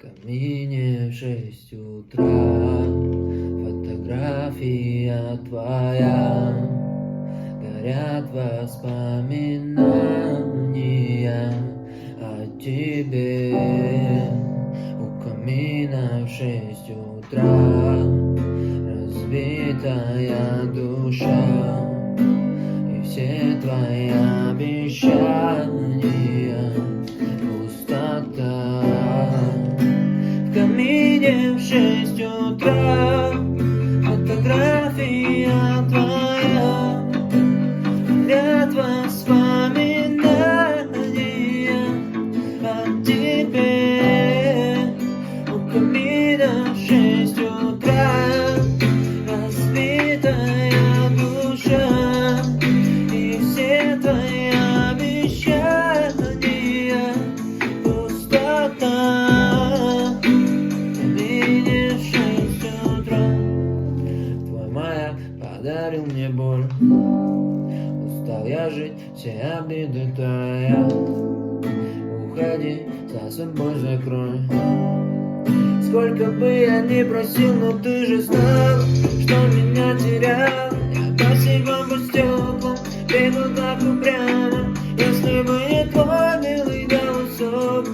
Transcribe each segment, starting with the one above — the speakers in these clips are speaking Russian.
камине в 6 утра, фотография твоя, горят воспоминания о тебе. У камина в 6 утра, разбитая душа, и все твои обещания пустота. В камине в 6 утра, фотография твоя, горят воспоминания о тебе. У камина в 6 утра, разбитая душа, и все твои обещания пустота. В камине в 6 утра, твой маяк подарил мне боль. Устал я жить, все обиды тая. Уходи, за собой закрой. Сколько бы я ни просил, но ты же знал, что меня терял. Я босиком по стеклам бегал так упрямо. Если бы не твой милый голосок,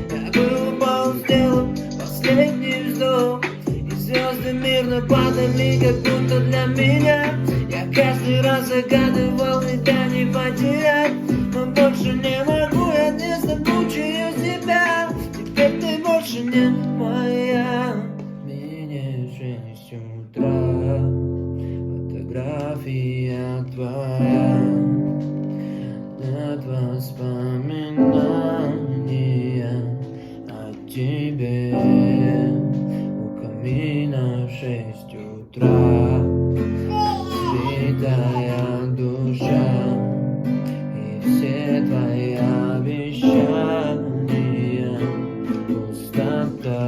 я бы упал, сделал последний вздох. И звезды мирно падали, как будто для меня. Я каждый раз загадывал тебя не потерять, но больше не могу я не замучаю себя. Теперь ты больше не моя. Мне 6 утра, фотография твоя, от воспоминания о тебе. У камина в 6 утра, разбитая душа, и все твои обещания пустота.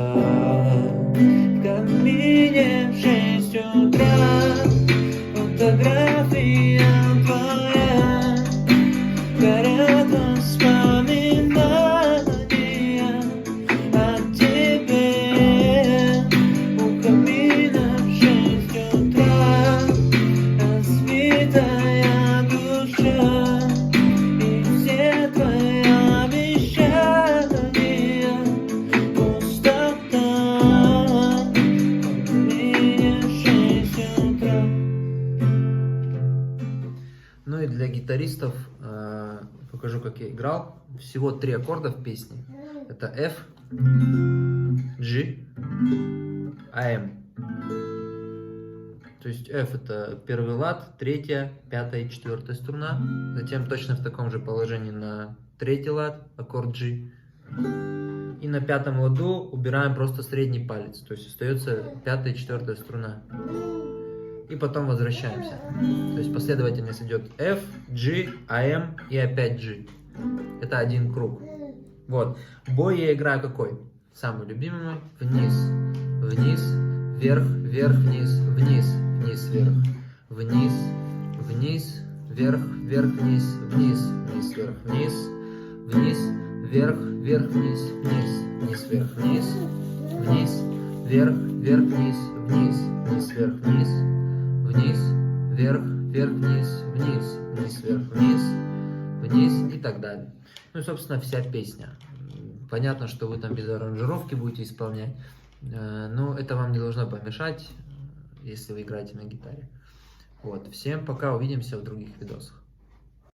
В камине в 6 утра, фотография твоя, горят воспоминания о тебе. У камина в 6 утра, разбитая душа, и все твои обещания пустота. В камине в 6 утра. Ну и для гитаристов покажу, как я играл. Всего 3 аккорда в песне. Это F, G, AM. То есть F это первый лад, 3, 5 и 4 струна. Затем точно в таком же положении на 3 лад, аккорд G. И на 5 ладу убираем просто средний палец. То есть остается 5 и 4 струна. И потом возвращаемся. То есть последовательность идет F, G, AM и опять G. Это один круг. Вот. Бой я играю какой? Самый любимый мой. Вниз, вниз, вверх, вверх, вниз, вниз, вниз, вверх, вниз, вниз, вверх, вверх, вниз, вниз, вниз, вверх, вниз, вниз, вверх, вверх, вниз, вниз, вниз, вверх, вниз, вниз, вверх, вверх, вниз, вниз, вниз, вверх, вниз, вниз, вверх, вверх, вниз, вниз, вниз, вверх, вниз, вниз и так далее. Ну и, собственно, вся песня. Понятно, что вы там без аранжировки будете исполнять, но это вам не должно помешать, если вы играете на гитаре. Вот. Всем пока, увидимся в других видосах.